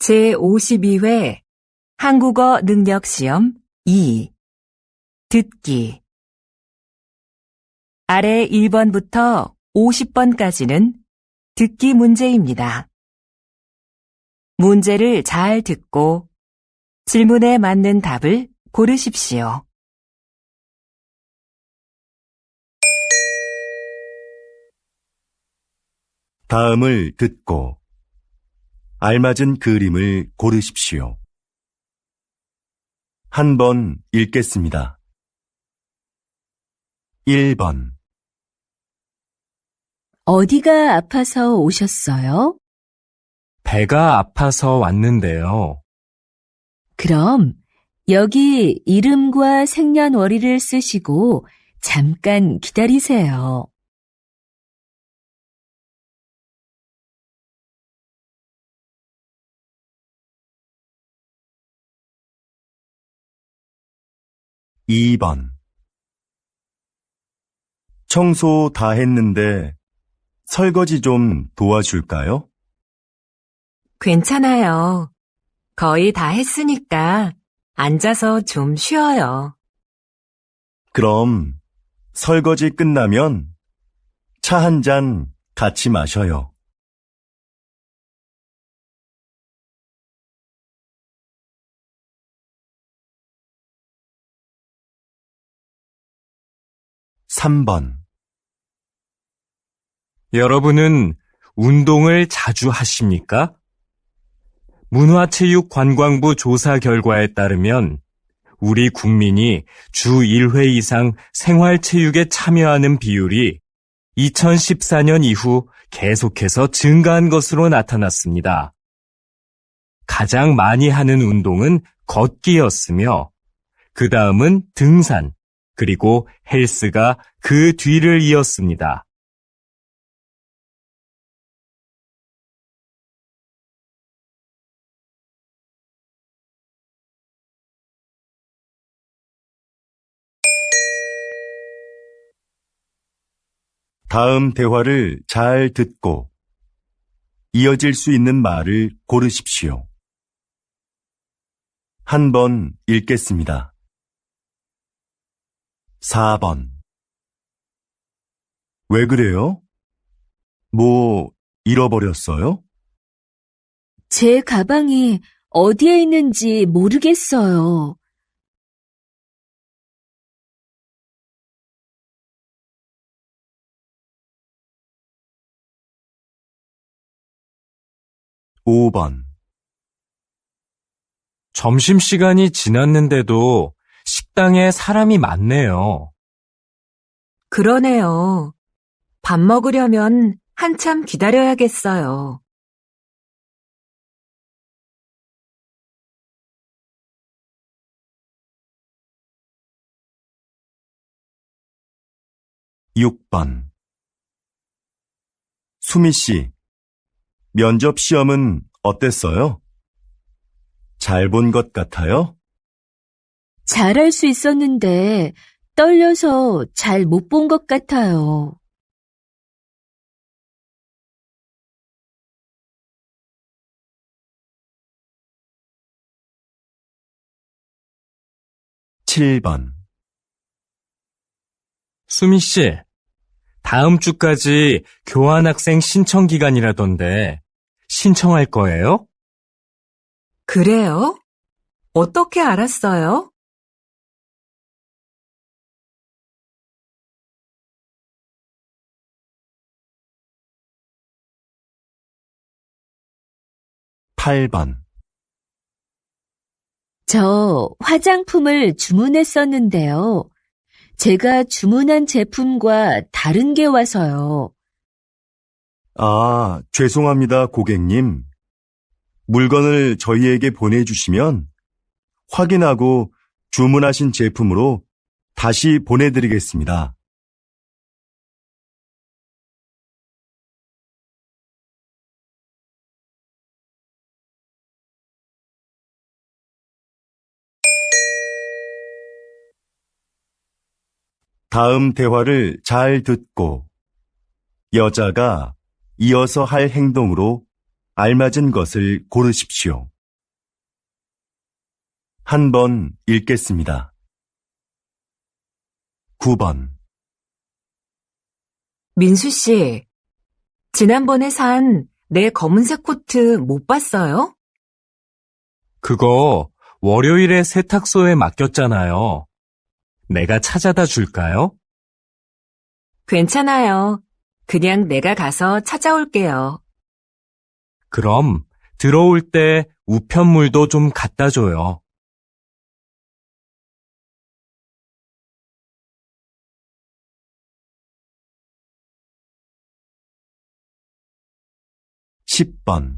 제52회 한국어 능력 시험 2 듣기 아래 1번부터 50번까지는 듣기 문제입니다. 문제를 잘 듣고 질문에 맞는 답을 고르십시오. 다음을 듣고 알맞은 그림을 고르십시오. 한 번 읽겠습니다. 1번 어디가 아파서 오셨어요? 배가 아파서 왔는데요. 그럼 여기 이름과 생년월일을 쓰시고 잠깐 기다리세요. 2번 청소 다 했는데 설거지 좀 도와줄까요? 괜찮아요. 거의 다 했으니까 앉아서 좀 쉬어요. 그럼 설거지 끝나면 차 한 잔 같이 마셔요. 3번 여러분은 운동을 자주 하십니까? 문화체육관광부 조사 결과에 따르면 우리 국민이 주 1회 이상 생활체육에 참여하는 비율이 2014년 이후 계속해서 증가한 것으로 나타났습니다. 가장 많이 하는 운동은 걷기였으며 그 다음은 등산, 그리고 헬스가 그 뒤를 이었습니다. 다음 대화를 잘 듣고 이어질 수 있는 말을 고르십시오. 한 번 읽겠습니다. 4번 왜 그래요? 뭐 잃어버렸어요? 제 가방이 어디에 있는지 모르겠어요. 5번 점심시간이 지났는데도 식당에 사람이 많네요. 그러네요. 밥 먹으려면 한참 기다려야겠어요. 6번 수미 씨, 면접 시험은 어땠어요? 잘 본 것 같아요? 잘할 수 있었는데 떨려서 잘 못 본 것 같아요. 7번 수미 씨, 다음 주까지 교환학생 신청 기간이라던데 신청할 거예요? 그래요? 어떻게 알았어요? 8번 저 화장품을 주문했었는데요. 제가 주문한 제품과 다른 게 와서요. 아, 죄송합니다, 고객님. 물건을 저희에게 보내주시면 확인하고 주문하신 제품으로 다시 보내드리겠습니다. 다음 대화를 잘 듣고 여자가 이어서 할 행동으로 알맞은 것을 고르십시오. 한 번 읽겠습니다. 9번. 민수 씨, 지난번에 산 내 검은색 코트 못 봤어요? 그거 월요일에 세탁소에 맡겼잖아요. 내가 찾아다 줄까요? 괜찮아요. 그냥 내가 가서 찾아올게요. 그럼 들어올 때 우편물도 좀 갖다 줘요. 10번.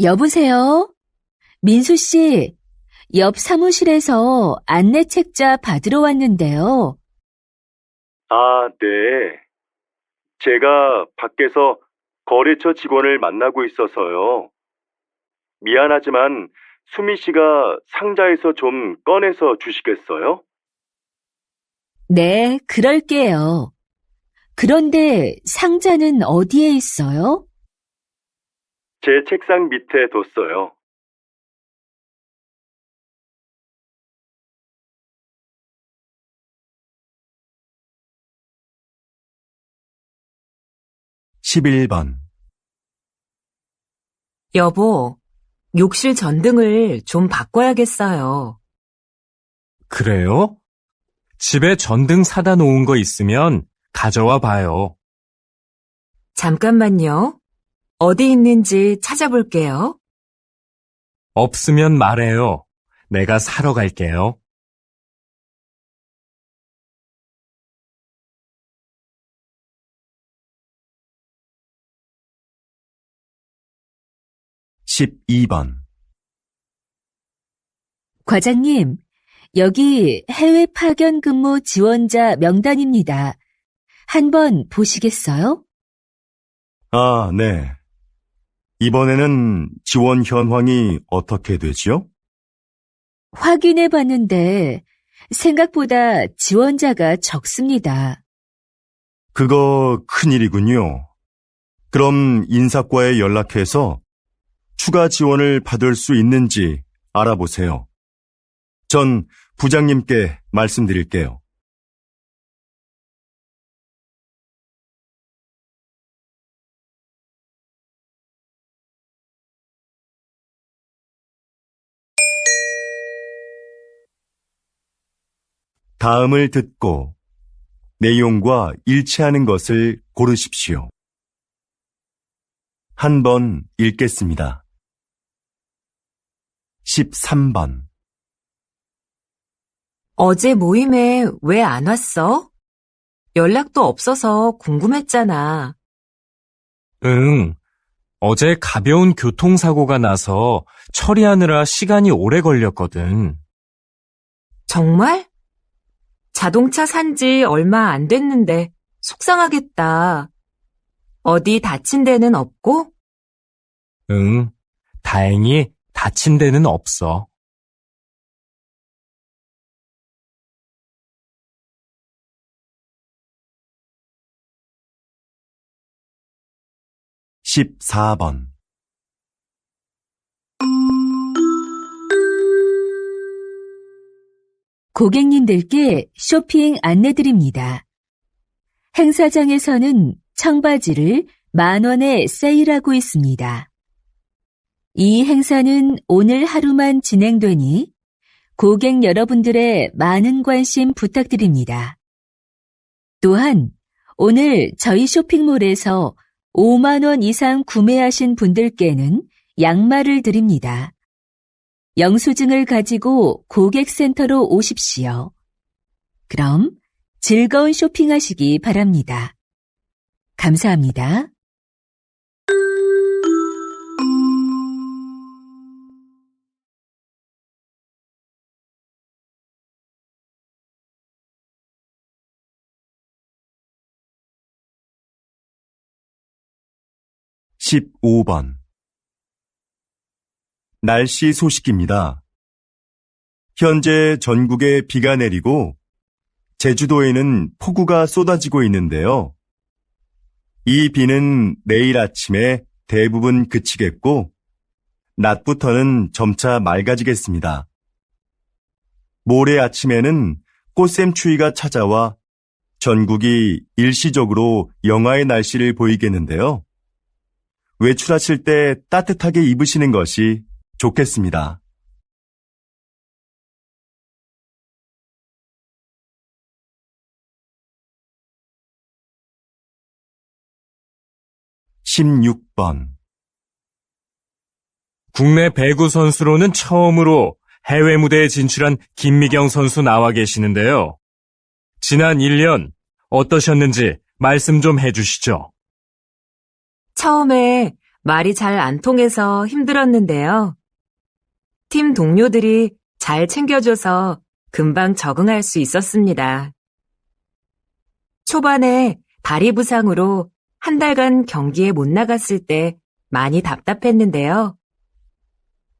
여보세요? 민수 씨, 옆 사무실에서 안내 책자 받으러 왔는데요. 아, 네. 제가 밖에서 거래처 직원을 만나고 있어서요. 미안하지만 수미 씨가 상자에서 좀 꺼내서 주시겠어요? 네, 그럴게요. 그런데 상자는 어디에 있어요? 제 책상 밑에 뒀어요. 11번. 여보, 욕실 전등을 좀 바꿔야겠어요. 그래요? 집에 전등 사다 놓은 거 있으면 가져와 봐요. 잠깐만요. 어디 있는지 찾아볼게요. 없으면 말해요. 내가 사러 갈게요. 12번. 과장님, 여기 해외 파견 근무 지원자 명단입니다. 한번 보시겠어요? 아, 네. 이번에는 지원 현황이 어떻게 되지요? 확인해 봤는데 생각보다 지원자가 적습니다. 그거 큰일이군요. 그럼 인사과에 연락해서 추가 지원을 받을 수 있는지 알아보세요. 전 부장님께 말씀드릴게요. '다음을 듣고 내용과 일치하는 것을 고르십시오. 한 번 읽겠습니다. 13번. 어제 모임에 왜 안 왔어? 연락도 없어서 궁금했잖아. 응. 어제 가벼운 교통사고가 나서 처리하느라 시간이 오래 걸렸거든. 정말? 자동차 산 지 얼마 안 됐는데 속상하겠다. 어디 다친 데는 없고? 응. 다행히 다친 데는 없어. 14번. 고객님들께 쇼핑 안내드립니다. 행사장에서는 청바지를 10,000원에 세일하고 있습니다. 이 행사는 오늘 하루만 진행되니 고객 여러분들의 많은 관심 부탁드립니다. 또한 오늘 저희 쇼핑몰에서 5만 원 이상 구매하신 분들께는 양말을 드립니다. 영수증을 가지고 고객센터로 오십시오. 그럼 즐거운 쇼핑하시기 바랍니다. 감사합니다. (15번) 날씨 소식입니다. 현재 전국에 비가 내리고 제주도에는 폭우가 쏟아지고 있는데요. 이 비는 내일 아침에 대부분 그치겠고 낮부터는 점차 맑아지겠습니다. 모레 아침에는 꽃샘추위가 찾아와 전국이 일시적으로 영하의 날씨를 보이겠는데요. 외출하실 때 따뜻하게 입으시는 것이 좋겠습니다. (16번) 국내 배구 선수로는 처음으로 해외 무대에 진출한 김미경 선수 나와 계시는데요. 지난 1년 어떠셨는지 말씀 좀 해주시죠. 처음에 말이 잘 안 통해서 힘들었는데요. 팀 동료들이 잘 챙겨줘서 금방 적응할 수 있었습니다. 초반에 다리 부상으로 한 달간 경기에 못 나갔을 때 많이 답답했는데요.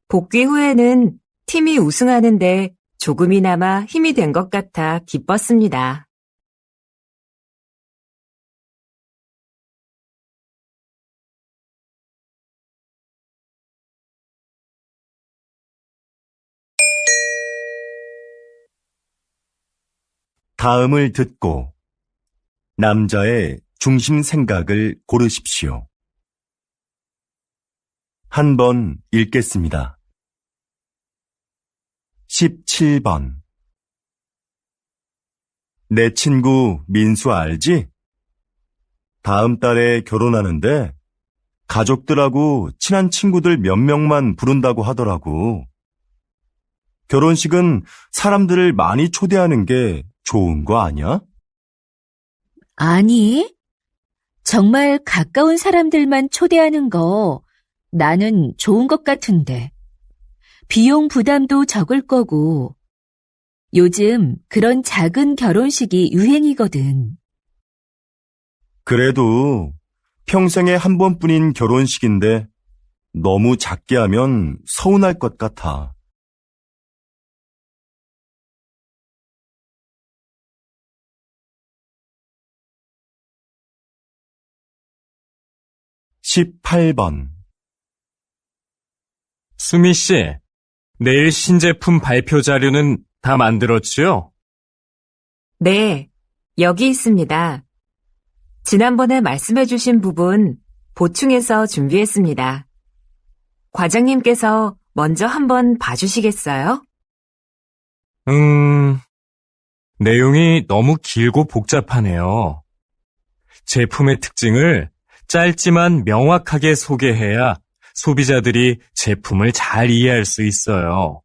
복귀 후에는 팀이 우승하는데 조금이나마 힘이 된 것 같아 기뻤습니다. 다음을 듣고 남자의 중심 생각을 고르십시오. 한 번 읽겠습니다. 17번. 내 친구 민수 알지? 다음 달에 결혼하는데 가족들하고 친한 친구들 몇 명만 부른다고 하더라고. 결혼식은 사람들을 많이 초대하는 게 좋은 거 아니야? 아니, 정말 가까운 사람들만 초대하는 거 나는 좋은 것 같은데. 비용 부담도 적을 거고, 요즘 그런 작은 결혼식이 유행이거든. 그래도 평생에 한 번뿐인 결혼식인데 너무 작게 하면 서운할 것 같아. 18번. 수미 씨, 내일 신제품 발표 자료는 다 만들었지요? 네, 여기 있습니다. 지난번에 말씀해주신 부분 보충해서 준비했습니다. 과장님께서 먼저 한번 봐주시겠어요? 내용이 너무 길고 복잡하네요. 제품의 특징을 짧지만 명확하게 소개해야 소비자들이 제품을 잘 이해할 수 있어요.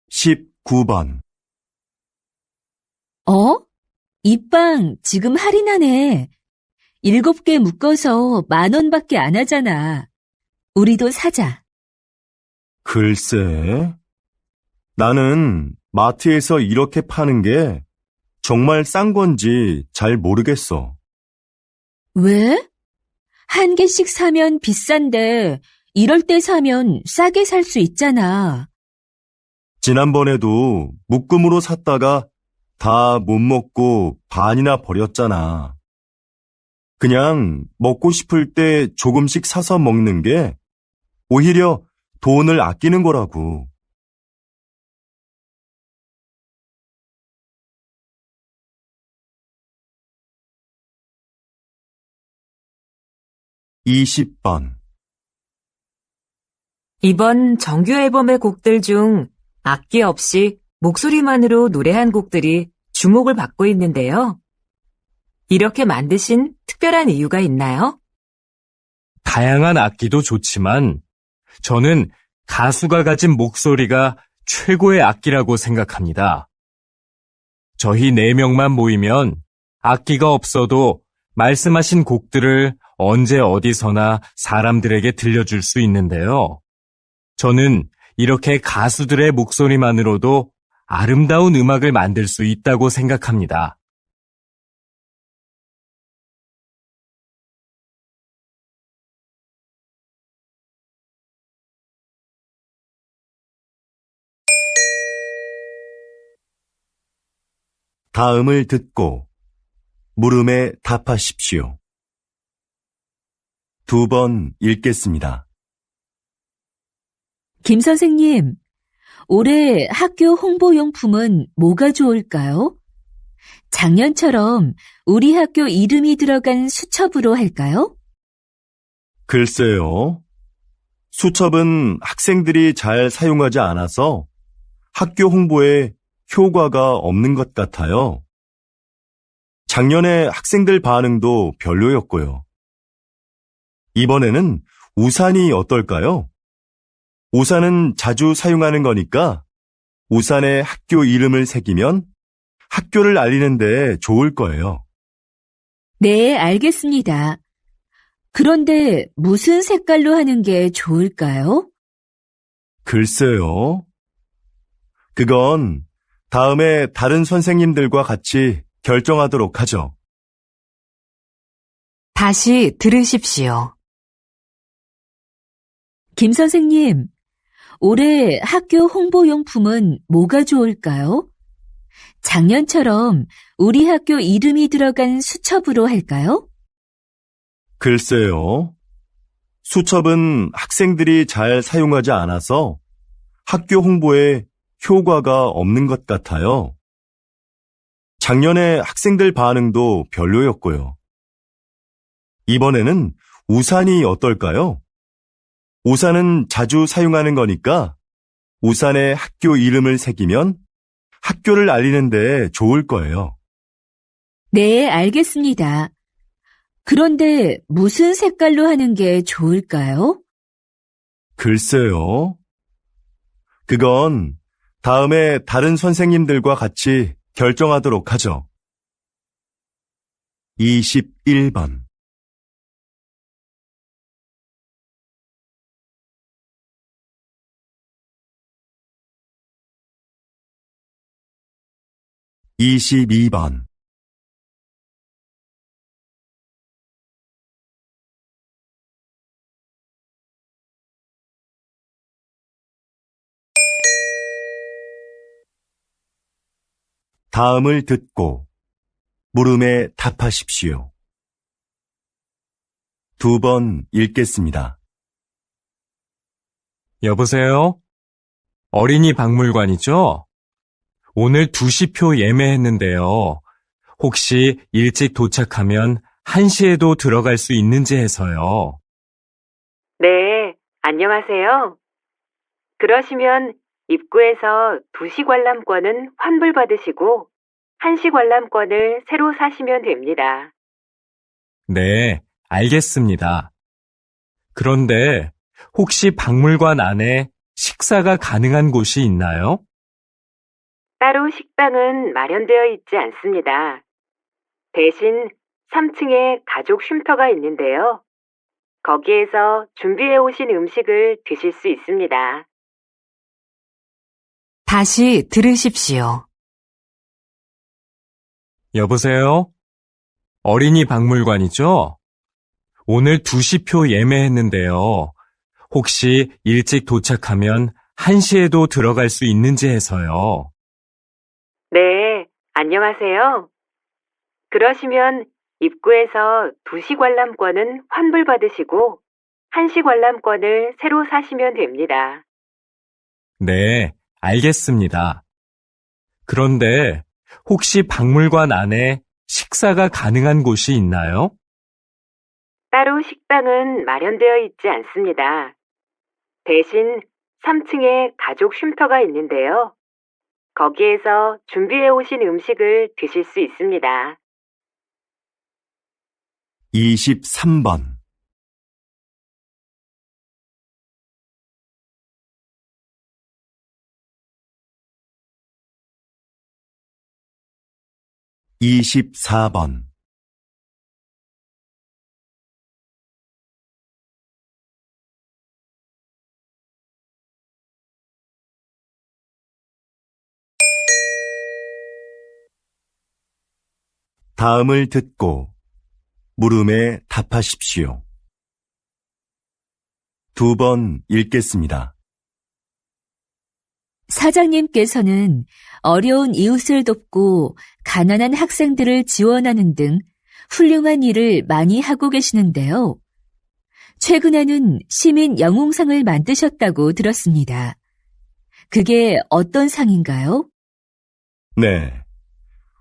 (19번) 이 빵 지금 할인하네. 7개 묶어서 10,000원밖에 안 하잖아. 우리도 사자. 글쎄, 나는 마트에서 이렇게 파는 게 정말 싼 건지 잘 모르겠어. 왜? 한 개씩 사면 비싼데 이럴 때 사면 싸게 살 수 있잖아. 지난번에도 묶음으로 샀다가 다 못 먹고 반이나 버렸잖아. 그냥 먹고 싶을 때 조금씩 사서 먹는 게 오히려 돈을 아끼는 거라고. 20번. 이번 정규 앨범의 곡들 중 악기 없이 목소리만으로 노래한 곡들이 주목을 받고 있는데요. 이렇게 만드신 특별한 이유가 있나요? 다양한 악기도 좋지만 저는 가수가 가진 목소리가 최고의 악기라고 생각합니다. 저희 4명만 모이면 악기가 없어도 말씀하신 곡들을 언제 어디서나 사람들에게 들려줄 수 있는데요. 저는 이렇게 가수들의 목소리만으로도 아름다운 음악을 만들 수 있다고 생각합니다. 다음을 듣고 물음에 답하십시오. 2번 읽겠습니다. 김 선생님, 올해 학교 홍보용품은 뭐가 좋을까요? 작년처럼 우리 학교 이름이 들어간 수첩으로 할까요? 글쎄요. 수첩은 학생들이 잘 사용하지 않아서 학교 홍보에 효과가 없는 것 같아요. 작년에 학생들 반응도 별로였고요. 이번에는 우산이 어떨까요? 우산은 자주 사용하는 거니까 우산에 학교 이름을 새기면 학교를 알리는 데 좋을 거예요. 네, 알겠습니다. 그런데 무슨 색깔로 하는 게 좋을까요? 글쎄요. 그건 다음에 다른 선생님들과 같이 결정하도록 하죠. 다시 들으십시오. 김 선생님, 올해 학교 홍보용품은 뭐가 좋을까요? 작년처럼 우리 학교 이름이 들어간 수첩으로 할까요? 글쎄요. 수첩은 학생들이 잘 사용하지 않아서 학교 홍보에 효과가 없는 것 같아요. 작년에 학생들 반응도 별로였고요. 이번에는 우산이 어떨까요? 우산은 자주 사용하는 거니까 우산에 학교 이름을 새기면 학교를 알리는 데 좋을 거예요. 네, 알겠습니다. 그런데 무슨 색깔로 하는 게 좋을까요? 글쎄요. 그건 다음에 다른 선생님들과 같이 결정하도록 하죠. 21번 22번 다음을 듣고 물음에 답하십시오. 2번 읽겠습니다. 여보세요? 어린이 박물관이죠? 오늘 2시표 예매했는데요. 혹시 일찍 도착하면 1시에도 들어갈 수 있는지 해서요. 네, 안녕하세요. 그러시면 입구에서 2시 관람권은 환불받으시고 1시 관람권을 새로 사시면 됩니다. 네, 알겠습니다. 그런데 혹시 박물관 안에 식사가 가능한 곳이 있나요? 따로 식당은 마련되어 있지 않습니다. 대신 3층에 가족 쉼터가 있는데요. 거기에서 준비해 오신 음식을 드실 수 있습니다. 다시 들으십시오. 여보세요? 어린이 박물관이죠? 오늘 2시표 예매했는데요. 혹시 일찍 도착하면 1시에도 들어갈 수 있는지 해서요. 네, 안녕하세요. 그러시면 입구에서 2시 관람권은 환불받으시고 1시 관람권을 새로 사시면 됩니다. 네, 알겠습니다. 그런데 혹시 박물관 안에 식사가 가능한 곳이 있나요? 따로 식당은 마련되어 있지 않습니다. 대신 3층에 가족 쉼터가 있는데요. 거기에서 준비해 오신 음식을 드실 수 있습니다. 23번 24번 다음을 듣고 물음에 답하십시오. 2번 읽겠습니다. 사장님께서는 어려운 이웃을 돕고 가난한 학생들을 지원하는 등 훌륭한 일을 많이 하고 계시는데요. 최근에는 시민 영웅상을 만드셨다고 들었습니다. 그게 어떤 상인가요? 네.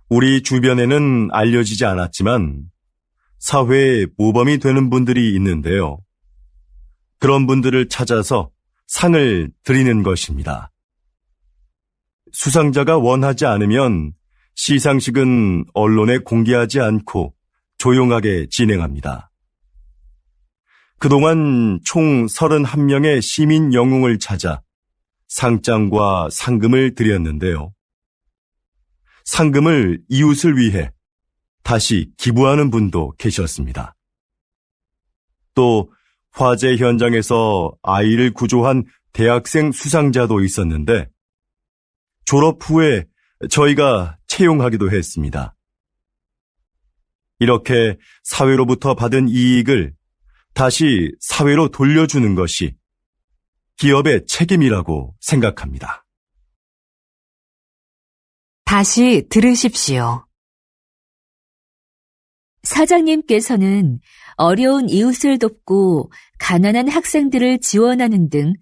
우리 주변에는 알려지지 않았지만 사회에 모범이 되는 분들이 있는데요. 그런 분들을 찾아서 상을 드리는 것입니다. 수상자가 원하지 않으면 시상식은 언론에 공개하지 않고 조용하게 진행합니다. 그동안 총 31명의 시민 영웅을 찾아 상장과 상금을 드렸는데요. 상금을 이웃을 위해 다시 기부하는 분도 계셨습니다. 또 화재 현장에서 아이를 구조한 대학생 수상자도 있었는데 졸업 후에 저희가 채용하기도 했습니다. 이렇게 사회로부터 받은 이익을 다시 사회로 돌려주는 것이 기업의 책임이라고 생각합니다. 다시 들으십시오. 사장님께서는 어려운 이웃을 돕고 가난한 학생들을 지원하는 등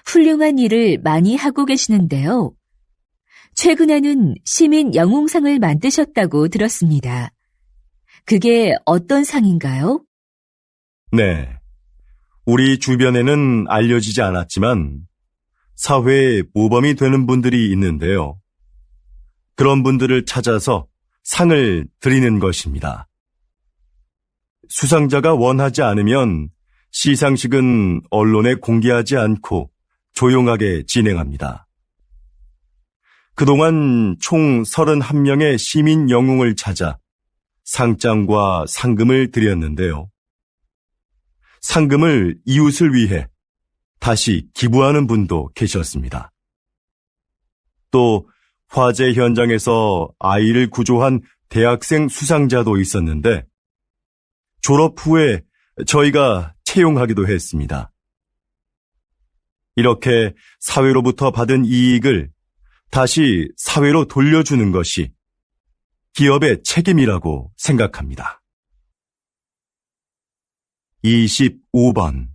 훌륭한 일을 많이 하고 계시는데요. 최근에는 시민 영웅상을 만드셨다고 들었습니다. 그게 어떤 상인가요? 네. 우리 주변에는 알려지지 않았지만 사회에 모범이 되는 분들이 있는데요. 그런 분들을 찾아서 상을 드리는 것입니다. 수상자가 원하지 않으면 시상식은 언론에 공개하지 않고 조용하게 진행합니다. 그동안 총 31명의 시민 영웅을 찾아 상장과 상금을 드렸는데요. 상금을 이웃을 위해 다시 기부하는 분도 계셨습니다. 또 화재 현장에서 아이를 구조한 대학생 수상자도 있었는데 졸업 후에 저희가 채용하기도 했습니다. 이렇게 사회로부터 받은 이익을 다시 사회로 돌려주는 것이 기업의 책임이라고 생각합니다. 25번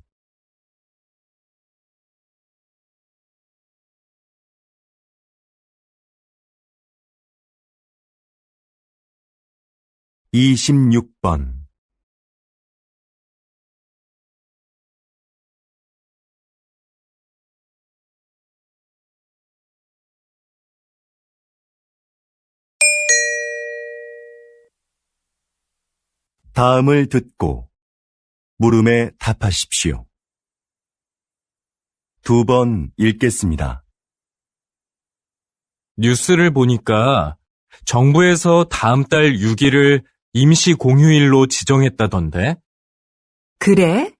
26번 다음을 듣고 물음에 답하십시오. 2번 읽겠습니다. 뉴스를 보니까 정부에서 다음 달 6일을 임시 공휴일로 지정했다던데? 그래?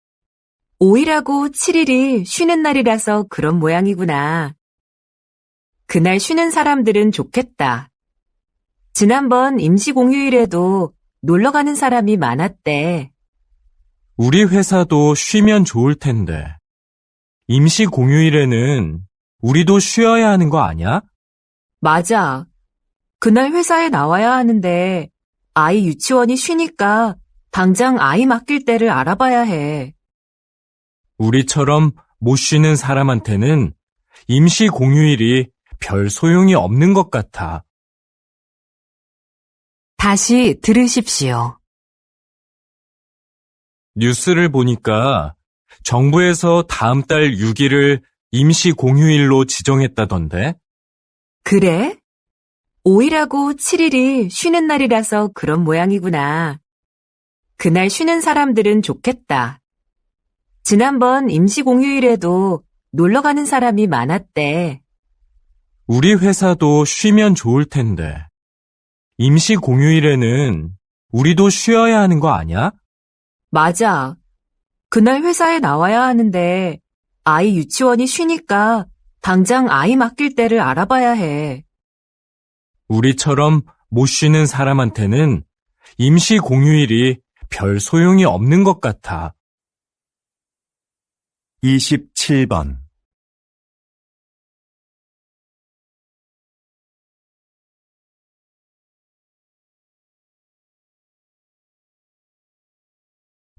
5일하고 7일이 쉬는 날이라서 그런 모양이구나. 그날 쉬는 사람들은 좋겠다. 지난번 임시 공휴일에도 놀러 가는 사람이 많았대. 우리 회사도 쉬면 좋을 텐데. 임시 공휴일에는 우리도 쉬어야 하는 거 아니야? 맞아. 그날 회사에 나와야 하는데 아이 유치원이 쉬니까 당장 아이 맡길 때를 알아봐야 해. 우리처럼 못 쉬는 사람한테는 임시 공휴일이 별 소용이 없는 것 같아. 다시 들으십시오. 뉴스를 보니까 정부에서 다음 달 6일을 임시 공휴일로 지정했다던데? 그래? 5일하고 7일이 쉬는 날이라서 그런 모양이구나. 그날 쉬는 사람들은 좋겠다. 지난번 임시 공휴일에도 놀러 가는 사람이 많았대. 우리 회사도 쉬면 좋을 텐데. 임시 공휴일에는 우리도 쉬어야 하는 거 아니야? 맞아. 그날 회사에 나와야 하는데 아이 유치원이 쉬니까 당장 아이 맡길 때를 알아봐야 해. 우리처럼 못 쉬는 사람한테는 임시 공휴일이 별 소용이 없는 것 같아. 27번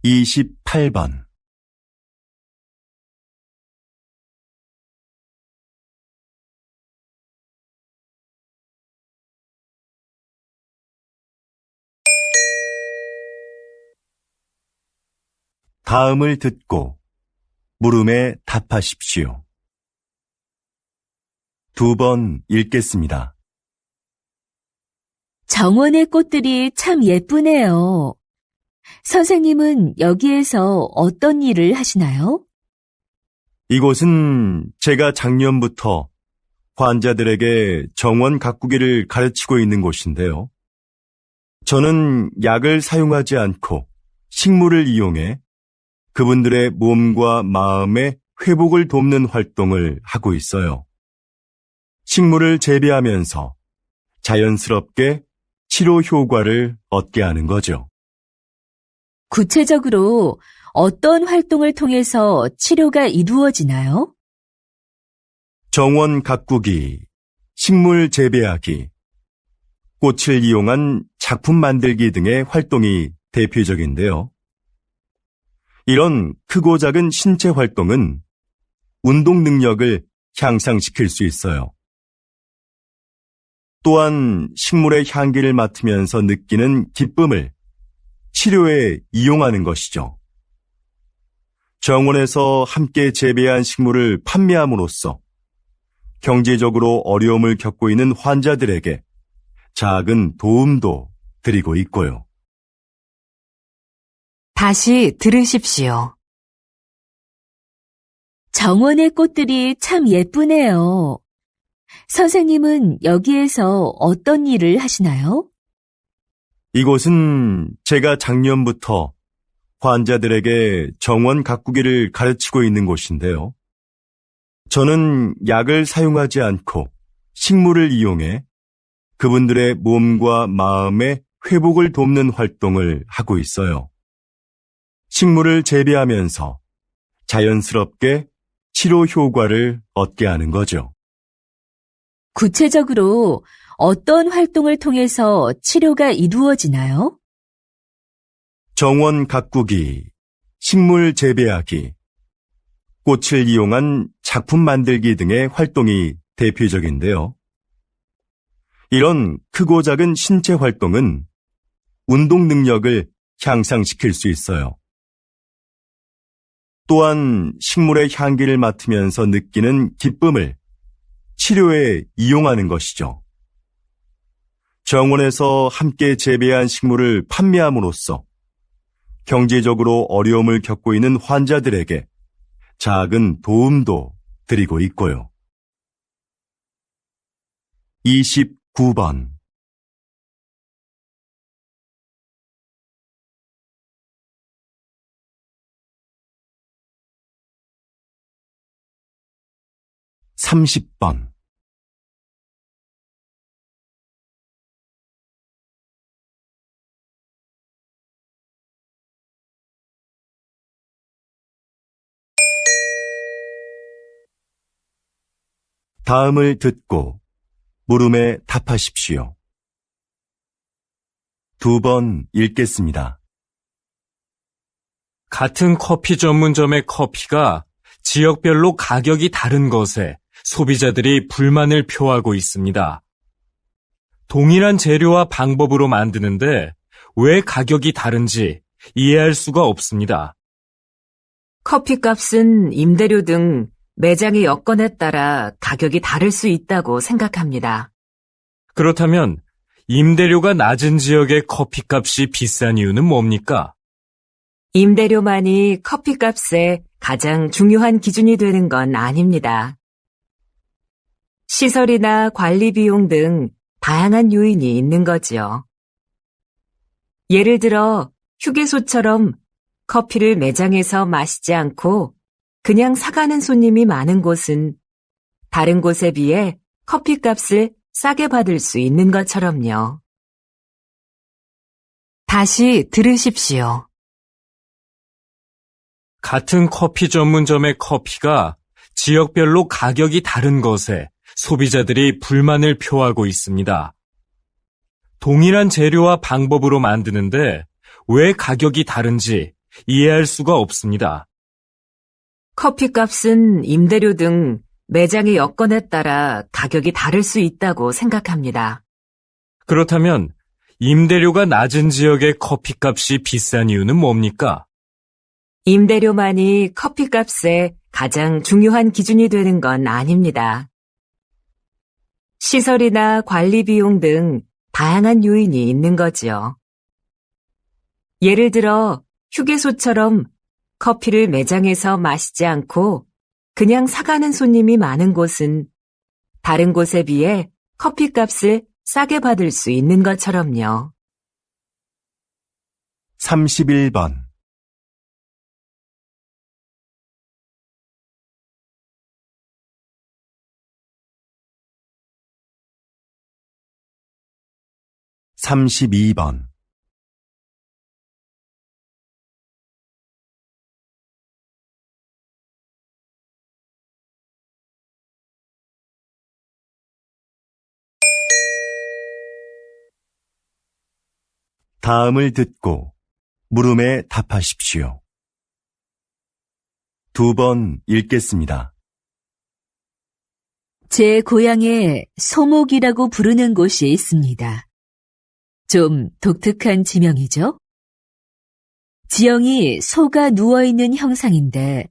28번. 다음을 듣고 물음에 답하십시오. 2번 읽겠습니다. 정원의 꽃들이 참 예쁘네요. 선생님은 여기에서 어떤 일을 하시나요? 이곳은 제가 작년부터 환자들에게 정원 가꾸기를 가르치고 있는 곳인데요. 저는 약을 사용하지 않고 식물을 이용해 그분들의 몸과 마음의 회복을 돕는 활동을 하고 있어요. 식물을 재배하면서 자연스럽게 치료 효과를 얻게 하는 거죠. 구체적으로 어떤 활동을 통해서 치료가 이루어지나요? 정원 가꾸기, 식물 재배하기, 꽃을 이용한 작품 만들기 등의 활동이 대표적인데요. 이런 크고 작은 신체 활동은 운동 능력을 향상시킬 수 있어요. 또한 식물의 향기를 맡으면서 느끼는 기쁨을 치료에 이용하는 것이죠. 정원에서 함께 재배한 식물을 판매함으로써 경제적으로 어려움을 겪고 있는 환자들에게 작은 도움도 드리고 있고요. 다시 들으십시오. 정원의 꽃들이 참 예쁘네요. 선생님은 여기에서 어떤 일을 하시나요? 이곳은 제가 작년부터 환자들에게 정원 가꾸기를 가르치고 있는 곳인데요. 저는 약을 사용하지 않고 식물을 이용해 그분들의 몸과 마음의 회복을 돕는 활동을 하고 있어요. 식물을 재배하면서 자연스럽게 치료 효과를 얻게 하는 거죠. 구체적으로 어떤 활동을 통해서 치료가 이루어지나요? 정원 가꾸기, 식물 재배하기, 꽃을 이용한 작품 만들기 등의 활동이 대표적인데요. 이런 크고 작은 신체 활동은 운동 능력을 향상시킬 수 있어요. 또한 식물의 향기를 맡으면서 느끼는 기쁨을 치료에 이용하는 것이죠. 정원에서 함께 재배한 식물을 판매함으로써 경제적으로 어려움을 겪고 있는 환자들에게 작은 도움도 드리고 있고요. 29번. (30번) 다음을 듣고 물음에 답하십시오. 2번 읽겠습니다. 같은 커피 전문점의 커피가 지역별로 가격이 다른 것에 소비자들이 불만을 표하고 있습니다. 동일한 재료와 방법으로 만드는데 왜 가격이 다른지 이해할 수가 없습니다. 커피값은 임대료 등 매장의 여건에 따라 가격이 다를 수 있다고 생각합니다. 그렇다면 임대료가 낮은 지역의 커피값이 비싼 이유는 뭡니까? 임대료만이 커피값의 가장 중요한 기준이 되는 건 아닙니다. 시설이나 관리 비용 등 다양한 요인이 있는 거지요. 예를 들어 휴게소처럼 커피를 매장에서 마시지 않고 그냥 사가는 손님이 많은 곳은 다른 곳에 비해 커피값을 싸게 받을 수 있는 것처럼요. 다시 들으십시오. 같은 커피 전문점의 커피가 지역별로 가격이 다른 것에 소비자들이 불만을 표하고 있습니다. 동일한 재료와 방법으로 만드는데 왜 가격이 다른지 이해할 수가 없습니다. 커피값은 임대료 등 매장의 여건에 따라 가격이 다를 수 있다고 생각합니다. 그렇다면 임대료가 낮은 지역의 커피값이 비싼 이유는 뭡니까? 임대료만이 커피값의 가장 중요한 기준이 되는 건 아닙니다. 시설이나 관리 비용 등 다양한 요인이 있는 거지요. 예를 들어 휴게소처럼 커피를 매장에서 마시지 않고 그냥 사가는 손님이 많은 곳은 다른 곳에 비해 커피값을 싸게 받을 수 있는 것처럼요. 31번. 32번. '다음을 듣고 물음에 답하십시오. 2번 읽겠습니다. 제 고향에 소목이라고 부르는 곳이 있습니다. 좀 독특한 지명이죠? 지형이 소가 누워있는 형상인데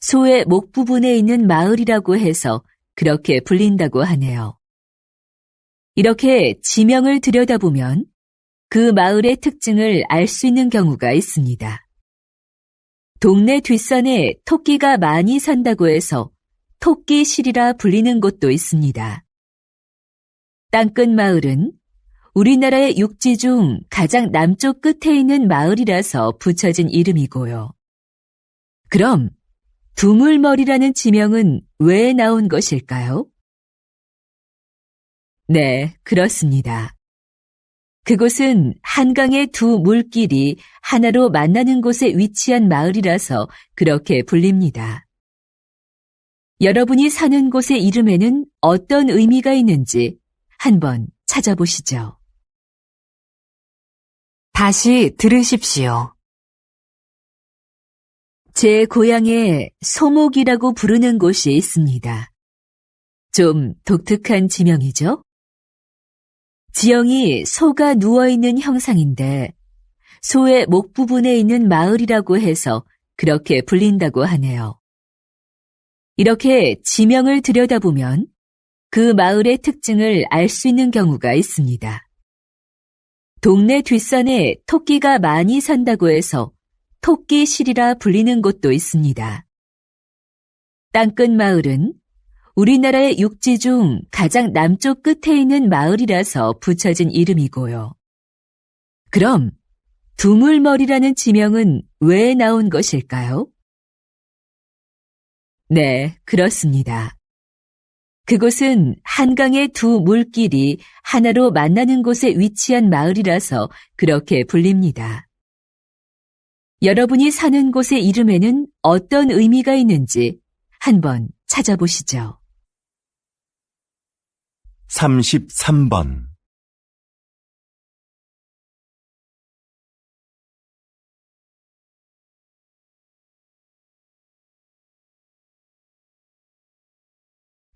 소의 목 부분에 있는 마을이라고 해서 그렇게 불린다고 하네요. 이렇게 지명을 들여다보면 그 마을의 특징을 알 수 있는 경우가 있습니다. 동네 뒷산에 토끼가 많이 산다고 해서 토끼실이라 불리는 곳도 있습니다. 땅끝 마을은 우리나라의 육지 중 가장 남쪽 끝에 있는 마을이라서 붙여진 이름이고요. 그럼 두물머리라는 지명은 왜 나온 것일까요? 네, 그렇습니다. 그곳은 한강의 두 물길이 하나로 만나는 곳에 위치한 마을이라서 그렇게 불립니다. 여러분이 사는 곳의 이름에는 어떤 의미가 있는지 한번 찾아보시죠. 다시 들으십시오. 제 고향에 소목이라고 부르는 곳이 있습니다. 좀 독특한 지명이죠? 지형이 소가 누워있는 형상인데 소의 목 부분에 있는 마을이라고 해서 그렇게 불린다고 하네요. 이렇게 지명을 들여다보면 그 마을의 특징을 알 수 있는 경우가 있습니다. 동네 뒷산에 토끼가 많이 산다고 해서 토끼실이라 불리는 곳도 있습니다. 땅끝 마을은 우리나라의 육지 중 가장 남쪽 끝에 있는 마을이라서 붙여진 이름이고요. 그럼 두물머리라는 지명은 왜 나온 것일까요? 네, 그렇습니다. 그곳은 한강의 두 물길이 하나로 만나는 곳에 위치한 마을이라서 그렇게 불립니다. 여러분이 사는 곳의 이름에는 어떤 의미가 있는지 한번 찾아보시죠. 33번.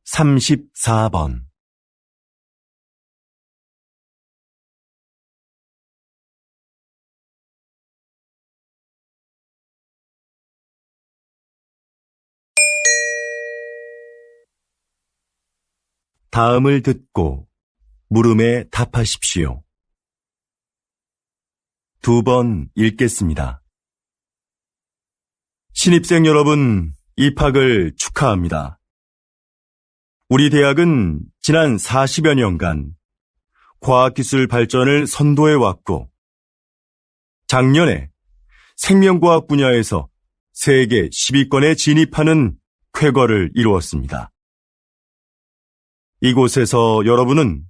34번. '다음을 듣고 물음에 답하십시오. 2번 읽겠습니다. 신입생 여러분, 입학을 축하합니다. 우리 대학은 지난 40여 년간 과학기술 발전을 선도해왔고, 작년에 생명과학 분야에서 세계 10위권에 진입하는 쾌거를 이루었습니다. 이곳에서 여러분은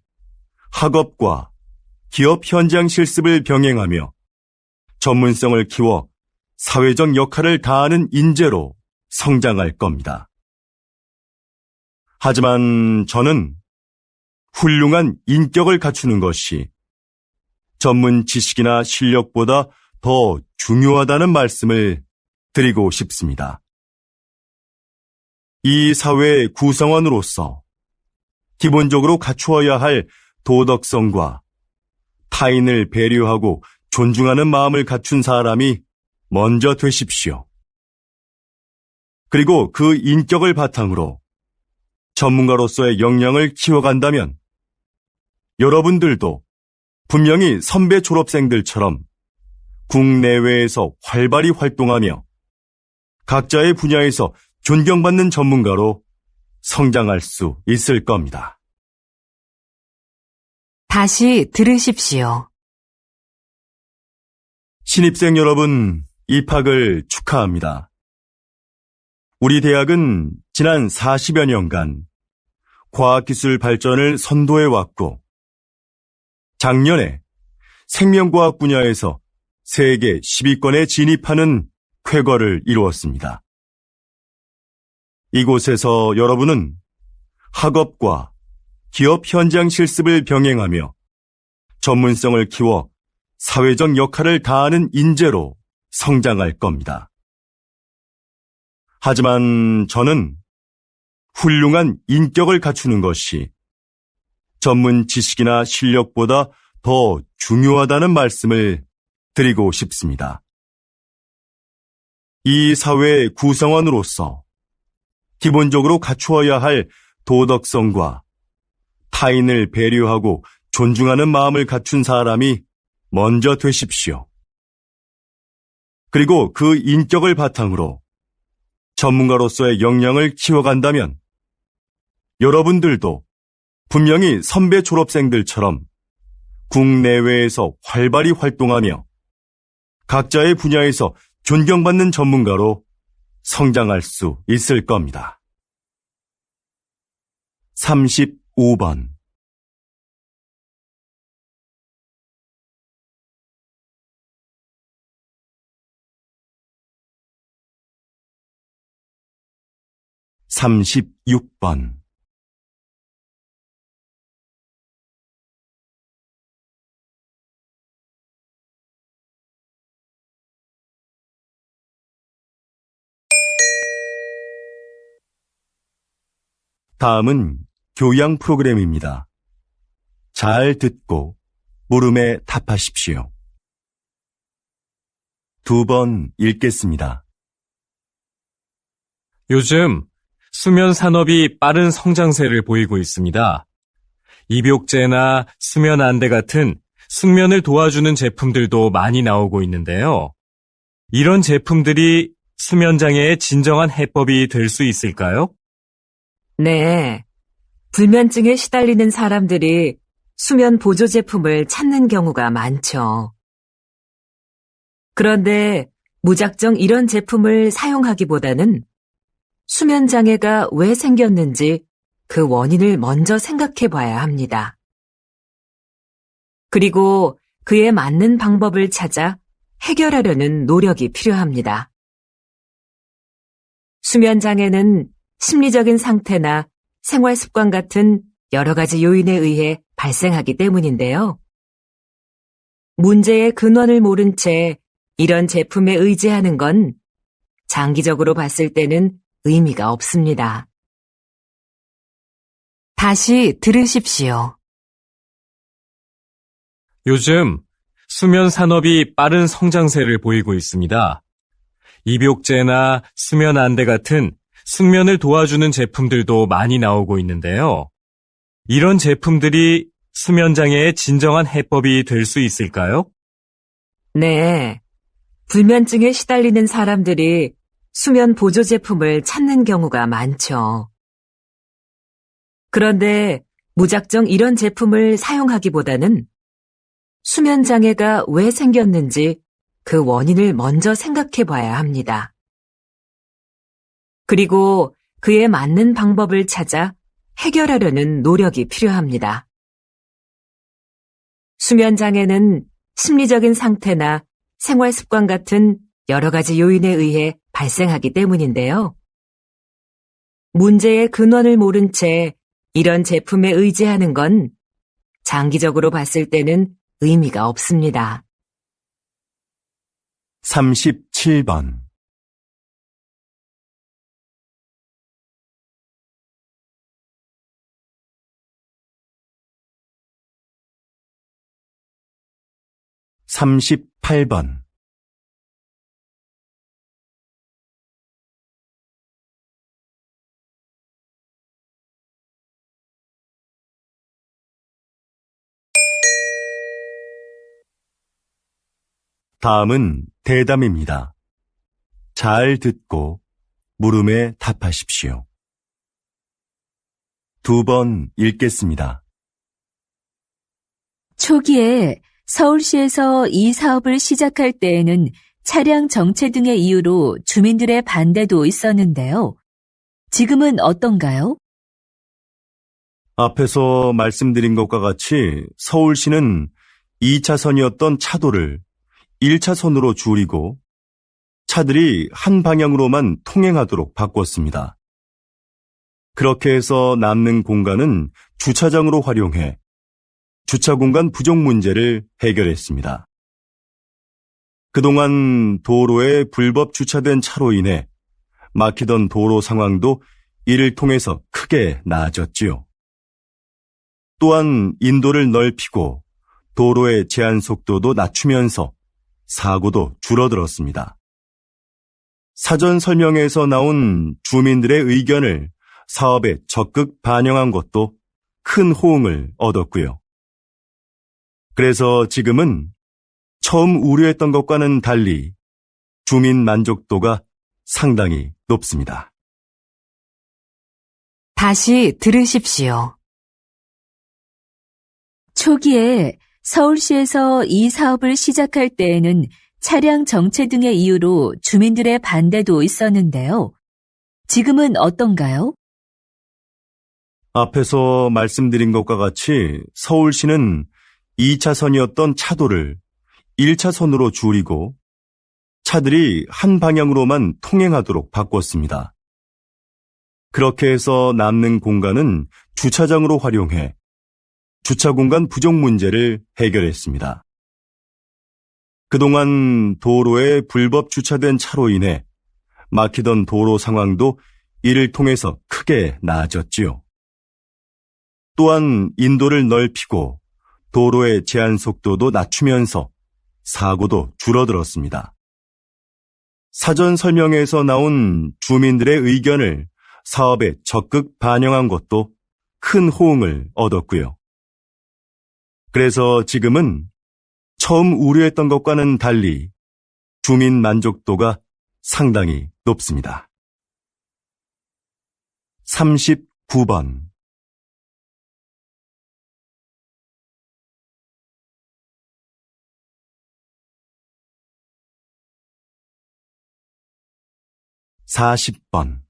학업과 기업 현장 실습을 병행하며 전문성을 키워 사회적 역할을 다하는 인재로 성장할 겁니다. 하지만 저는 훌륭한 인격을 갖추는 것이 전문 지식이나 실력보다 더 중요하다는 말씀을 드리고 싶습니다. 이 사회의 구성원으로서 기본적으로 갖추어야 할 도덕성과 타인을 배려하고 존중하는 마음을 갖춘 사람이 먼저 되십시오. 그리고 그 인격을 바탕으로 전문가로서의 역량을 키워간다면 여러분들도 분명히 선배 졸업생들처럼 국내외에서 활발히 활동하며 각자의 분야에서 존경받는 전문가로 성장할 수 있을 겁니다. 다시 들으십시오. 신입생 여러분, 입학을 축하합니다. 우리 대학은 지난 40여 년간 과학기술 발전을 선도해왔고, 작년에 생명과학 분야에서 세계 10위권에 진입하는 쾌거를 이루었습니다. 이곳에서 여러분은 학업과 기업 현장 실습을 병행하며 전문성을 키워 사회적 역할을 다하는 인재로 성장할 겁니다. 하지만 저는 훌륭한 인격을 갖추는 것이 전문 지식이나 실력보다 더 중요하다는 말씀을 드리고 싶습니다. 이 사회의 구성원으로서 기본적으로 갖추어야 할 도덕성과 타인을 배려하고 존중하는 마음을 갖춘 사람이 먼저 되십시오. 그리고 그 인격을 바탕으로 전문가로서의 역량을 키워간다면 여러분들도 분명히 선배 졸업생들처럼 국내외에서 활발히 활동하며 각자의 분야에서 존경받는 전문가로 성장할 수 있을 겁니다. 35번 36번 다음은 교양 프로그램입니다. 잘 듣고 물음에 답하십시오. 2번 읽겠습니다. 요즘 수면 산업이 빠른 성장세를 보이고 있습니다. 입욕제나 수면 안대 같은 숙면을 도와주는 제품들도 많이 나오고 있는데요. 이런 제품들이 수면 장애의 진정한 해법이 될 수 있을까요? 네. 불면증에 시달리는 사람들이 수면 보조 제품을 찾는 경우가 많죠. 그런데 무작정 이런 제품을 사용하기보다는 수면 장애가 왜 생겼는지 그 원인을 먼저 생각해 봐야 합니다. 그리고 그에 맞는 방법을 찾아 해결하려는 노력이 필요합니다. 수면 장애는 심리적인 상태나 생활 습관 같은 여러 가지 요인에 의해 발생하기 때문인데요. 문제의 근원을 모른 채 이런 제품에 의지하는 건 장기적으로 봤을 때는 의미가 없습니다. 다시 들으십시오. 요즘 수면 산업이 빠른 성장세를 보이고 있습니다. 입욕제나 수면 안대 같은 숙면을 도와주는 제품들도 많이 나오고 있는데요. 이런 제품들이 수면 장애의 진정한 해법이 될 수 있을까요? 네. 불면증에 시달리는 사람들이 수면 보조 제품을 찾는 경우가 많죠. 그런데 무작정 이런 제품을 사용하기보다는 수면 장애가 왜 생겼는지 그 원인을 먼저 생각해 봐야 합니다. 그리고 그에 맞는 방법을 찾아 해결하려는 노력이 필요합니다. 수면 장애는 심리적인 상태나 생활 습관 같은 여러 가지 요인에 의해 발생하기 때문인데요. 문제의 근원을 모른 채 이런 제품에 의지하는 건 장기적으로 봤을 때는 의미가 없습니다. 37번. 38번. '다음은 대담입니다. 잘 듣고 물음에 답하십시오. 2번 읽겠습니다. 초기에 서울시에서 이 사업을 시작할 때에는 차량 정체 등의 이유로 주민들의 반대도 있었는데요. 지금은 어떤가요? 앞에서 말씀드린 것과 같이 서울시는 2차선이었던 차도를 1차선으로 줄이고 차들이 한 방향으로만 통행하도록 바꿨습니다. 그렇게 해서 남는 공간은 주차장으로 활용해 주차 공간 부족 문제를 해결했습니다. 그동안 도로에 불법 주차된 차로 인해 막히던 도로 상황도 이를 통해서 크게 나아졌지요. 또한 인도를 넓히고 도로의 제한 속도도 낮추면서 사고도 줄어들었습니다. 사전 설명회에서 나온 주민들의 의견을 사업에 적극 반영한 것도 큰 호응을 얻었고요. 그래서 지금은 처음 우려했던 것과는 달리 주민 만족도가 상당히 높습니다. 다시 들으십시오. 초기에 서울시에서 이 사업을 시작할 때에는 차량 정체 등의 이유로 주민들의 반대도 있었는데요. 지금은 어떤가요? 앞에서 말씀드린 것과 같이 서울시는 2차선이었던 차도를 1차선으로 줄이고 차들이 한 방향으로만 통행하도록 바꿨습니다. 그렇게 해서 남는 공간은 주차장으로 활용해 주차 공간 부족 문제를 해결했습니다. 그동안 도로에 불법 주차된 차로 인해 막히던 도로 상황도 이를 통해서 크게 나아졌지요. 또한 인도를 넓히고 도로의 제한 속도도 낮추면서 사고도 줄어들었습니다. 사전 설명회에서 나온 주민들의 의견을 사업에 적극 반영한 것도 큰 호응을 얻었고요. 그래서 지금은 처음 우려했던 것과는 달리 주민 만족도가 상당히 높습니다. 39번. 40번.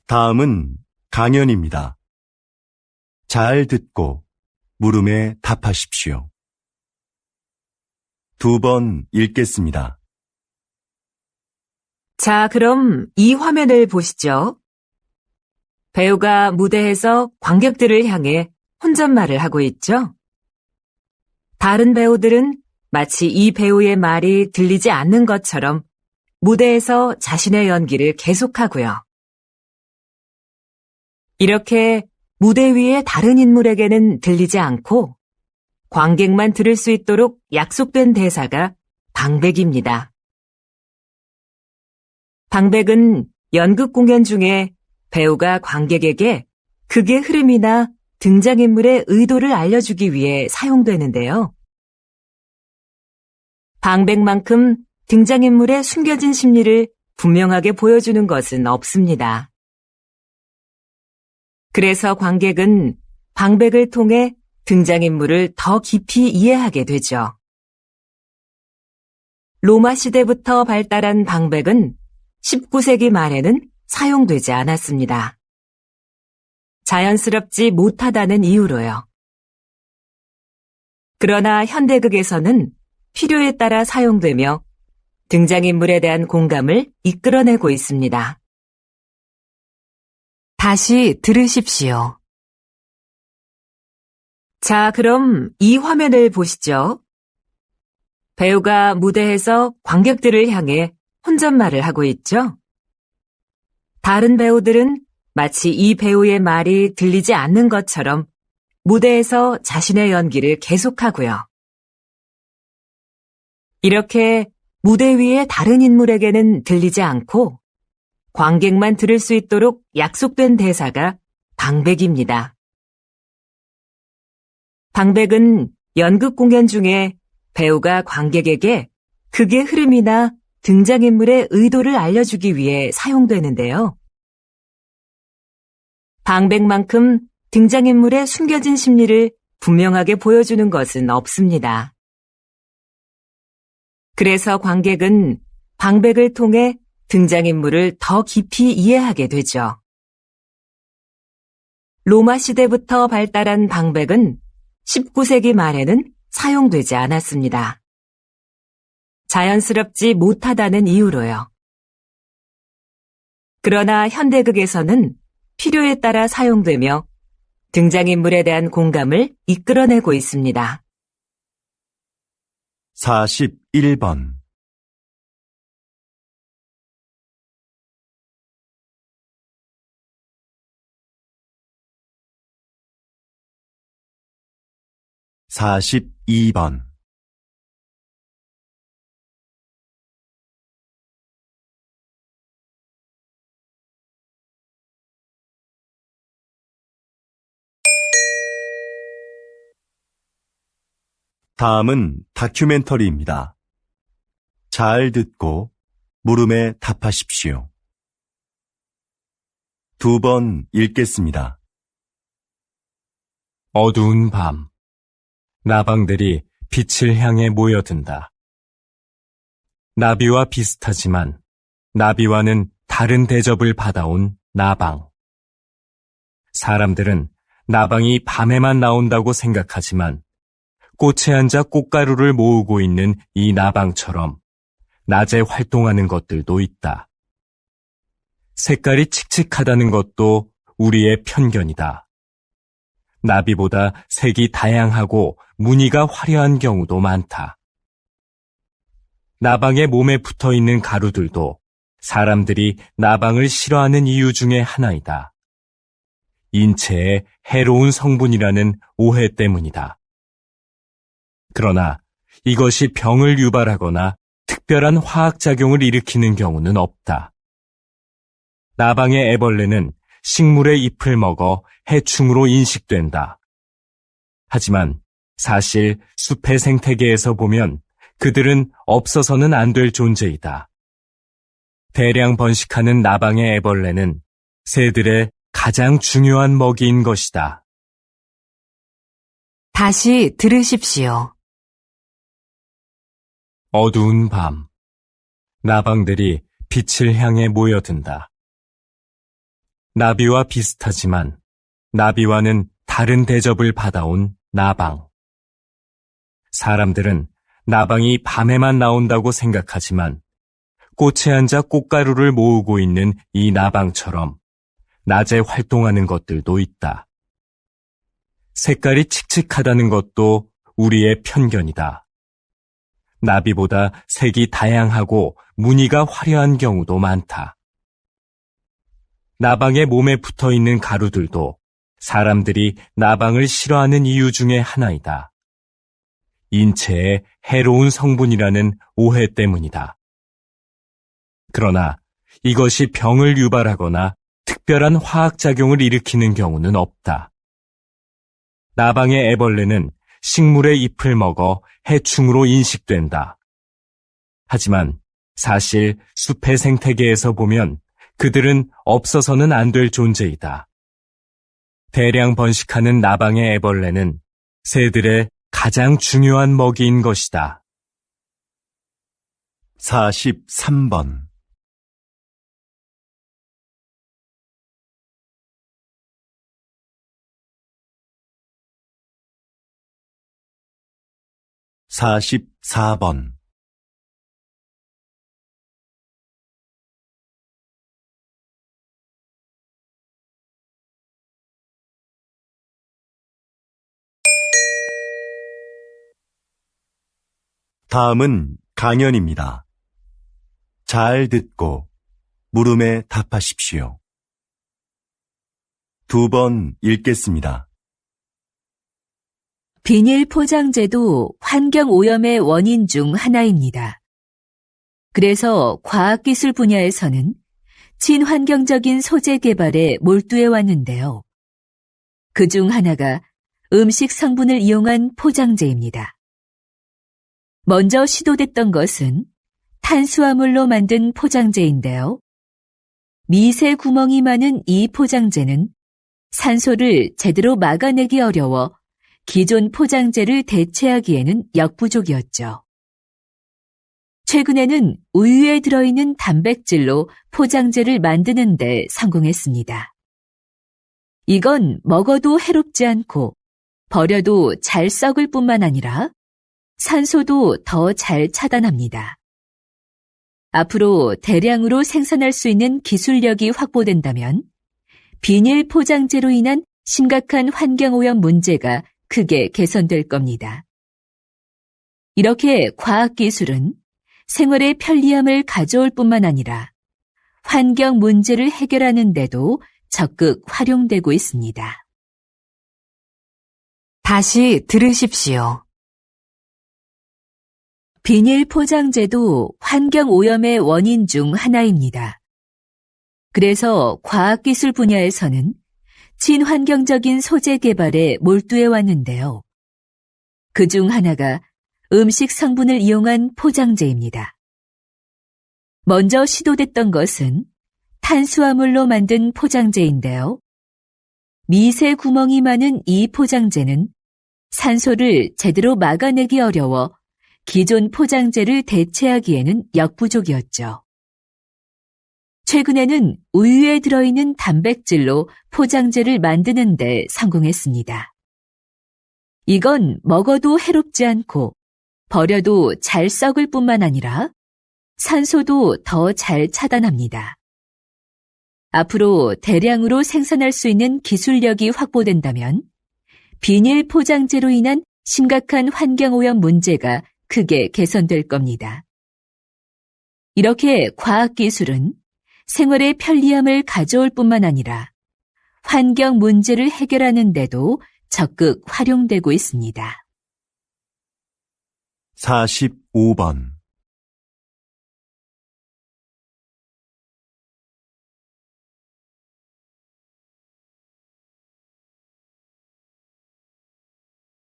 '다음은 강연입니다. 잘 듣고 물음에 답하십시오. 2번 읽겠습니다. 자, 그럼 이 화면을 보시죠. 배우가 무대에서 관객들을 향해 혼잣말을 하고 있죠. 다른 배우들은 마치 이 배우의 말이 들리지 않는 것처럼 무대에서 자신의 연기를 계속하고요. 이렇게 무대 위의 다른 인물에게는 들리지 않고 관객만 들을 수 있도록 약속된 대사가 방백입니다. 방백은 연극 공연 중에 배우가 관객에게 극의 흐름이나 등장인물의 의도를 알려주기 위해 사용되는데요. 방백만큼 등장인물의 숨겨진 심리를 분명하게 보여주는 것은 없습니다. 그래서 관객은 방백을 통해 등장인물을 더 깊이 이해하게 되죠. 로마 시대부터 발달한 방백은 19세기 말에는 사용되지 않았습니다. 자연스럽지 못하다는 이유로요. 그러나 현대극에서는 필요에 따라 사용되며 등장인물에 대한 공감을 이끌어내고 있습니다. 다시 들으십시오. 자, 그럼 이 화면을 보시죠. 배우가 무대에서 관객들을 향해 혼잣말을 하고 있죠? 다른 배우들은 마치 이 배우의 말이 들리지 않는 것처럼 무대에서 자신의 연기를 계속하고요. 이렇게 무대 위의 다른 인물에게는 들리지 않고 관객만 들을 수 있도록 약속된 대사가 방백입니다. 방백은 연극 공연 중에 배우가 관객에게 극의 흐름이나 등장인물의 의도를 알려주기 위해 사용되는데요. 방백만큼 등장인물의 숨겨진 심리를 분명하게 보여주는 것은 없습니다. 그래서 관객은 방백을 통해 등장인물을 더 깊이 이해하게 되죠. 로마 시대부터 발달한 방백은 19세기 말에는 사용되지 않았습니다. 자연스럽지 못하다는 이유로요. 그러나 현대극에서는 필요에 따라 사용되며 등장인물에 대한 공감을 이끌어내고 있습니다. 41번 42번 '다음은 다큐멘터리입니다. 잘 듣고 물음에 답하십시오. 2번 읽겠습니다. 어두운 밤, 나방들이 빛을 향해 모여든다. 나비와 비슷하지만 나비와는 다른 대접을 받아온 나방. 사람들은 나방이 밤에만 나온다고 생각하지만 꽃에 앉아 꽃가루를 모으고 있는 이 나방처럼 낮에 활동하는 것들도 있다. 색깔이 칙칙하다는 것도 우리의 편견이다. 나비보다 색이 다양하고 무늬가 화려한 경우도 많다. 나방의 몸에 붙어 있는 가루들도 사람들이 나방을 싫어하는 이유 중에 하나이다. 인체에 해로운 성분이라는 오해 때문이다. 그러나 이것이 병을 유발하거나 특별한 화학작용을 일으키는 경우는 없다. 나방의 애벌레는 식물의 잎을 먹어 해충으로 인식된다. 하지만 사실 숲의 생태계에서 보면 그들은 없어서는 안 될 존재이다. 대량 번식하는 나방의 애벌레는 새들의 가장 중요한 먹이인 것이다. 다시 들으십시오. 어두운 밤, 나방들이 빛을 향해 모여든다. 나비와 비슷하지만 나비와는 다른 대접을 받아온 나방. 사람들은 나방이 밤에만 나온다고 생각하지만 꽃에 앉아 꽃가루를 모으고 있는 이 나방처럼 낮에 활동하는 것들도 있다. 색깔이 칙칙하다는 것도 우리의 편견이다. 나비보다 색이 다양하고 무늬가 화려한 경우도 많다. 나방의 몸에 붙어 있는 가루들도 사람들이 나방을 싫어하는 이유 중에 하나이다. 인체에 해로운 성분이라는 오해 때문이다. 그러나 이것이 병을 유발하거나 특별한 화학작용을 일으키는 경우는 없다. 나방의 애벌레는 식물의 잎을 먹어 해충으로 인식된다. 하지만 사실 숲의 생태계에서 보면 그들은 없어서는 안 될 존재이다. 대량 번식하는 나방의 애벌레는 새들의 가장 중요한 먹이인 것이다. 43번 44번 다음은 강연입니다. 잘 듣고 물음에 답하십시오. 2번 읽겠습니다. 비닐 포장재도 환경 오염의 원인 중 하나입니다. 그래서 과학기술 분야에서는 친환경적인 소재 개발에 몰두해 왔는데요. 그 중 하나가 음식 성분을 이용한 포장재입니다. 먼저 시도됐던 것은 탄수화물로 만든 포장재인데요. 미세 구멍이 많은 이 포장재는 산소를 제대로 막아내기 어려워 기존 포장재를 대체하기에는 역부족이었죠. 최근에는 우유에 들어있는 단백질로 포장재를 만드는 데 성공했습니다. 이건 먹어도 해롭지 않고 버려도 잘 썩을 뿐만 아니라 산소도 더 잘 차단합니다. 앞으로 대량으로 생산할 수 있는 기술력이 확보된다면 비닐 포장재로 인한 심각한 환경오염 문제가 크게 개선될 겁니다. 이렇게 과학기술은 생활의 편리함을 가져올 뿐만 아니라 환경 문제를 해결하는 데도 적극 활용되고 있습니다. 다시 들으십시오. 비닐 포장재도 환경 오염의 원인 중 하나입니다. 그래서 과학기술 분야에서는 친환경적인 소재 개발에 몰두해 왔는데요. 그 중 하나가 음식 성분을 이용한 포장재입니다. 먼저 시도됐던 것은 탄수화물로 만든 포장재인데요. 미세 구멍이 많은 이 포장재는 산소를 제대로 막아내기 어려워 기존 포장재를 대체하기에는 역부족이었죠. 최근에는 우유에 들어있는 단백질로 포장재를 만드는 데 성공했습니다. 이건 먹어도 해롭지 않고 버려도 잘 썩을 뿐만 아니라 산소도 더 잘 차단합니다. 앞으로 대량으로 생산할 수 있는 기술력이 확보된다면 비닐 포장재로 인한 심각한 환경오염 문제가 크게 개선될 겁니다. 이렇게 과학기술은 생활의 편리함을 가져올 뿐만 아니라 환경 문제를 해결하는 데도 적극 활용되고 있습니다. 45번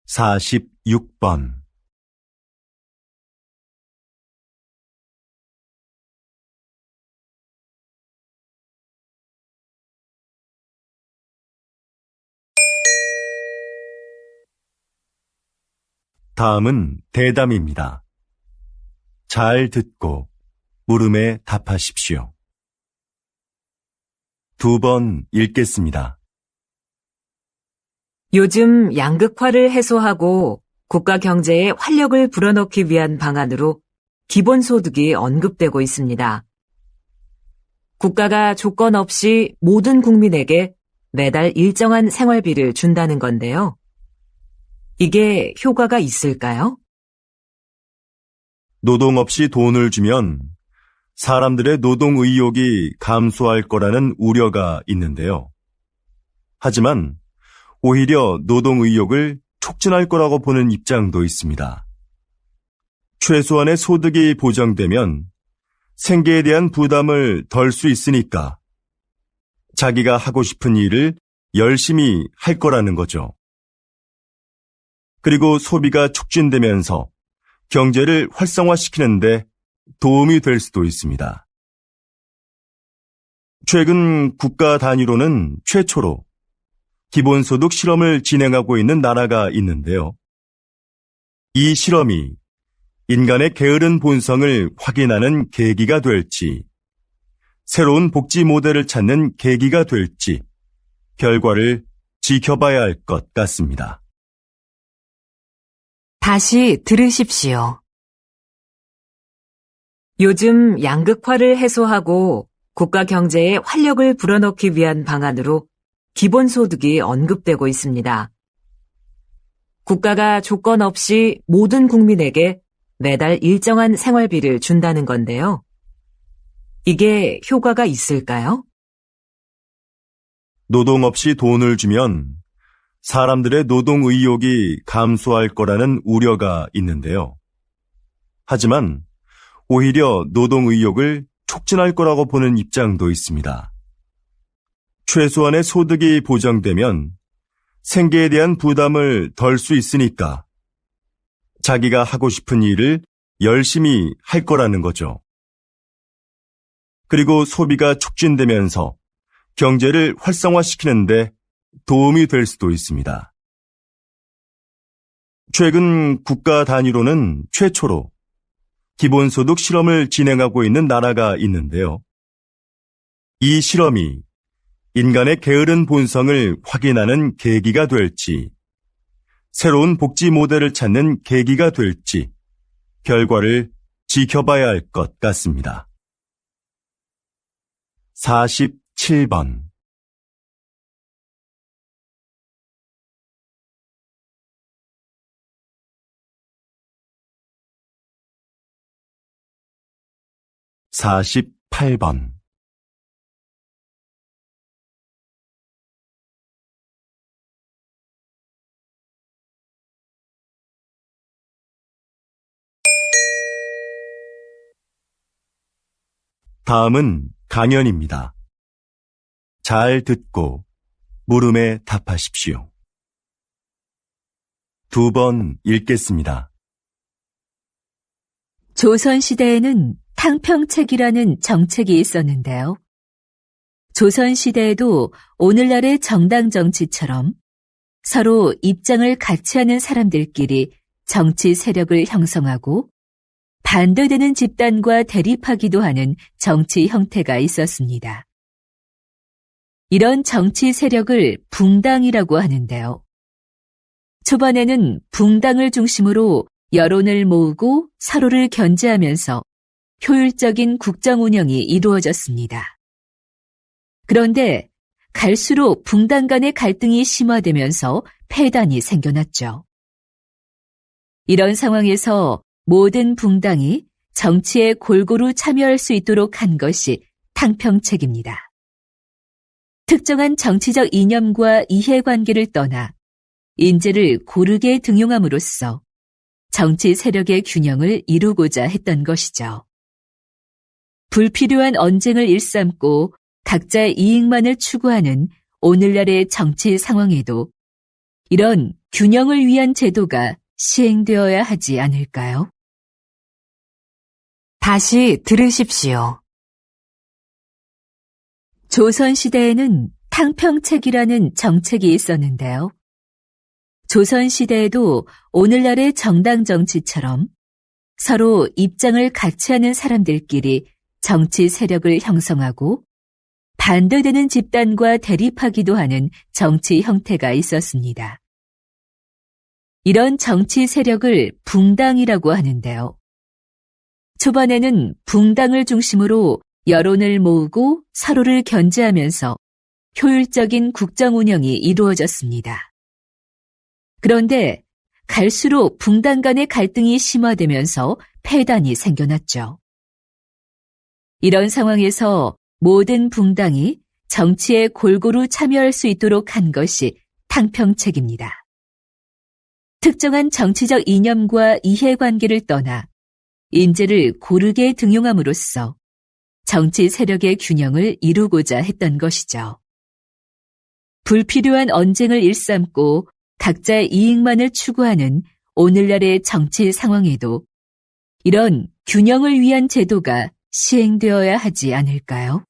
46번 다음은 대담입니다. 잘 듣고 물음에 답하십시오. 2번 읽겠습니다. 요즘 양극화를 해소하고 국가 경제에 활력을 불어넣기 위한 방안으로 기본소득이 언급되고 있습니다. 국가가 조건 없이 모든 국민에게 매달 일정한 생활비를 준다는 건데요. 이게 효과가 있을까요? 노동 없이 돈을 주면 사람들의 노동 의욕이 감소할 거라는 우려가 있는데요. 하지만 오히려 노동 의욕을 촉진할 거라고 보는 입장도 있습니다. 최소한의 소득이 보장되면 생계에 대한 부담을 덜 수 있으니까 자기가 하고 싶은 일을 열심히 할 거라는 거죠. 그리고 소비가 촉진되면서 경제를 활성화시키는데 도움이 될 수도 있습니다. 최근 국가 단위로는 최초로 기본소득 실험을 진행하고 있는 나라가 있는데요. 이 실험이 인간의 게으른 본성을 확인하는 계기가 될지, 새로운 복지 모델을 찾는 계기가 될지 결과를 지켜봐야 할 것 같습니다. 다시 들으십시오. 요즘 양극화를 해소하고 국가 경제에 활력을 불어넣기 위한 방안으로 기본소득이 언급되고 있습니다. 국가가 조건 없이 모든 국민에게 매달 일정한 생활비를 준다는 건데요. 이게 효과가 있을까요? 노동 없이 돈을 주면 사람들의 노동 의욕이 감소할 거라는 우려가 있는데요. 하지만 오히려 노동 의욕을 촉진할 거라고 보는 입장도 있습니다. 최소한의 소득이 보장되면 생계에 대한 부담을 덜 수 있으니까 자기가 하고 싶은 일을 열심히 할 거라는 거죠. 그리고 소비가 촉진되면서 경제를 활성화시키는데 도움이 될 수도 있습니다. 최근 국가 단위로는 최초로 기본소득 실험을 진행하고 있는 나라가 있는데요. 이 실험이 인간의 게으른 본성을 확인하는 계기가 될지, 새로운 복지 모델을 찾는 계기가 될지, 결과를 지켜봐야 할 것 같습니다. 47번 48번 다음은 강연입니다. 잘 듣고 물음에 답하십시오. 2번 읽겠습니다. 조선시대에는 탕평책이라는 정책이 있었는데요. 조선시대에도 오늘날의 정당 정치처럼 서로 입장을 같이 하는 사람들끼리 정치 세력을 형성하고 반대되는 집단과 대립하기도 하는 정치 형태가 있었습니다. 이런 정치 세력을 붕당이라고 하는데요. 초반에는 붕당을 중심으로 여론을 모으고 서로를 견제하면서 효율적인 국정 운영이 이루어졌습니다. 그런데 갈수록 붕당 간의 갈등이 심화되면서 폐단이 생겨났죠. 이런 상황에서 모든 붕당이 정치에 골고루 참여할 수 있도록 한 것이 탕평책입니다. 특정한 정치적 이념과 이해관계를 떠나 인재를 고르게 등용함으로써 정치 세력의 균형을 이루고자 했던 것이죠. 불필요한 언쟁을 일삼고 각자의 이익만을 추구하는 오늘날의 정치 상황에도 이런 균형을 위한 제도가 시행되어야 하지 않을까요? 다시 들으십시오. 조선시대에는 탕평책이라는 정책이 있었는데요. 조선시대에도 오늘날의 정당 정치처럼 서로 입장을 같이 하는 사람들끼리 정치 세력을 형성하고 반대되는 집단과 대립하기도 하는 정치 형태가 있었습니다. 이런 정치 세력을 붕당이라고 하는데요. 초반에는 붕당을 중심으로 여론을 모으고 서로를 견제하면서 효율적인 국정 운영이 이루어졌습니다. 그런데 갈수록 붕당 간의 갈등이 심화되면서 폐단이 생겨났죠. 이런 상황에서 모든 붕당이 정치에 골고루 참여할 수 있도록 한 것이 탕평책입니다. 특정한 정치적 이념과 이해관계를 떠나 인재를 고르게 등용함으로써 정치 세력의 균형을 이루고자 했던 것이죠. 불필요한 언쟁을 일삼고 각자의 이익만을 추구하는 오늘날의 정치 상황에도 이런 균형을 위한 제도가 시행되어야 하지 않을까요?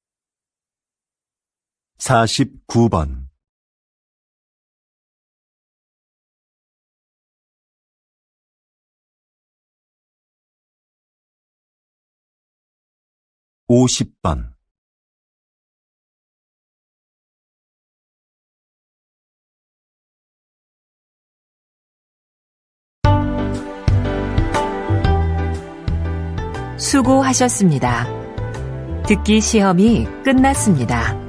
49번 50번 수고하셨습니다. 듣기 시험이 끝났습니다.